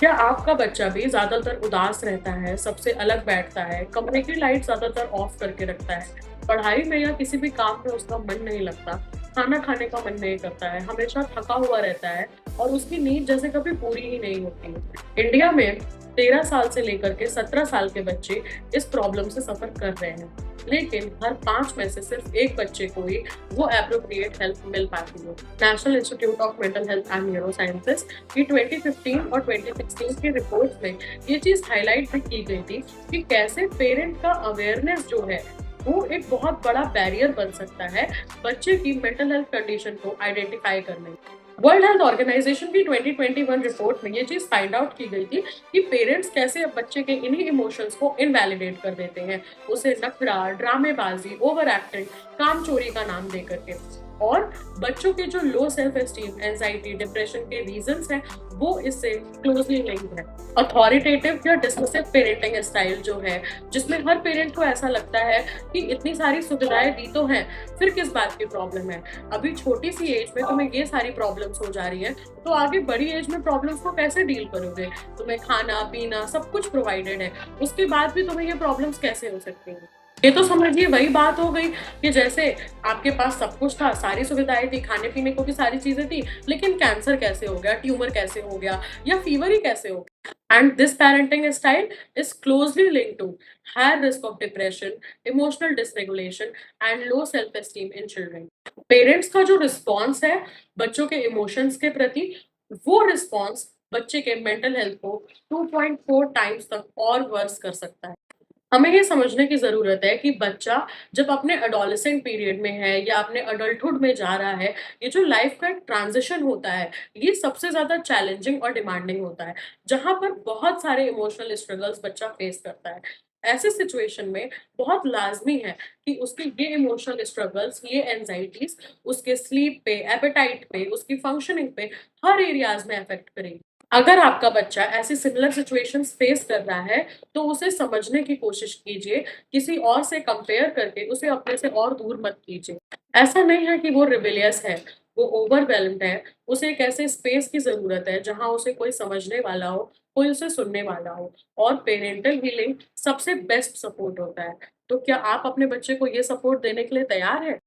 क्या आपका बच्चा भी ज़्यादातर उदास रहता है, सबसे अलग बैठता है, कमरे की लाइट ज़्यादातर ऑफ करके रखता है, पढ़ाई में या किसी भी काम में उसका मन नहीं लगता, खाना खाने का मन नहीं करता है, हमेशा थका हुआ रहता है और उसकी नींद जैसे कभी पूरी ही नहीं होती है। इंडिया में 13 साल से लेकर के 17 साल के बच्चे इस प्रॉब्लम से सफ़र कर रहे हैं, लेकिन हर 5 में से सिर्फ 1 बच्चे को ही वो एप्रोप्रिएट हेल्प मिल पाती है। National institute of mental health and neuro sciences की 2015 और 2016 की रिपोर्ट्स में ये चीज़ हाइलाइट भी की गई थी कि कैसे पेरेंट का अवेयरनेस जो है वो एक बहुत बड़ा बैरियर बन सकता है बच्चे की मेंटल हेल्थ कंडीशन को आइडेंटिफाई करने में। वर्ल्ड हेल्थ ऑर्गेनाइजेशन की 2021 रिपोर्ट में ये चीज फाइंड आउट की गई थी कि पेरेंट्स कैसे अब बच्चे के इन्हीं इमोशंस को इनवैलिडेट कर देते हैं, उसे नखरा, ड्रामेबाजी, ओवर एक्टिंग, काम चोरी का नाम दे करके। और बच्चों के जो लो सेल्फ एस्टीम, एंजाइटी, डिप्रेशन के रीजंस हैं वो इससे क्लोजली लिंक्ड है। अथॉरिटेटिव या डिसमिसिव पेरेंटिंग स्टाइल जो है, जिसमें हर पेरेंट को ऐसा लगता है कि इतनी सारी सुविधाएं दी तो हैं, फिर किस बात की प्रॉब्लम है। अभी छोटी सी एज में तुम्हें ये सारी प्रॉब्लम्स हो जा रही है, तो आगे बड़ी एज में प्रॉब्लम्स को कैसे डील करोगे। तुम्हें खाना पीना सब कुछ प्रोवाइडेड है, उसके बाद भी तुम्हें ये प्रॉब्लम्स कैसे हो सकती हैं। ये तो समझिए वही बात हो गई कि जैसे आपके पास सब कुछ था, सारी सुविधाएं थी, खाने पीने को भी सारी चीजें थी, लेकिन कैंसर कैसे हो गया, ट्यूमर कैसे हो गया या फीवर ही कैसे हो गया। And this parenting style is closely linked to higher risk of depression, emotional dysregulation and low self esteem in children. Parents का जो रिस्पॉन्स है बच्चों के इमोशंस के प्रति, वो रिस्पॉन्स बच्चे के मेंटल हेल्थ को 2.4 टाइम्स तक और वर्स कर सकता है। हमें ये समझने की ज़रूरत है कि बच्चा जब अपने एडोलेसेंट पीरियड में है या अपने अडल्टहुड में जा रहा है, ये जो लाइफ का एक ट्रांज़िशन होता है, ये सबसे ज़्यादा चैलेंजिंग और डिमांडिंग होता है, जहाँ पर बहुत सारे इमोशनल स्ट्रगल्स बच्चा फेस करता है। ऐसे सिचुएशन में बहुत लाज़मी है कि उसके ये इमोशनल स्ट्रगल्स, ये एंग्ज़ायटीज़ उसके स्लीप पे, एपेटाइट पे, उसकी फंक्शनिंग पे, हर एरियाज़ में अफ़ेक्ट करेंगी। अगर आपका बच्चा ऐसी सिमिलर सिचुएशंस फेस कर रहा है, तो उसे समझने की कोशिश कीजिए, किसी और से कंपेयर करके उसे अपने से और दूर मत कीजिए। ऐसा नहीं है कि वो रिबेलियस है, वो ओवरवेल्म्ड है, उसे एक ऐसे स्पेस की ज़रूरत है जहाँ उसे कोई समझने वाला हो, कोई उसे सुनने वाला हो और पेरेंटल हीलिंग सबसे बेस्ट सपोर्ट होता है। तो क्या आप अपने बच्चे को ये सपोर्ट देने के लिए तैयार हैं?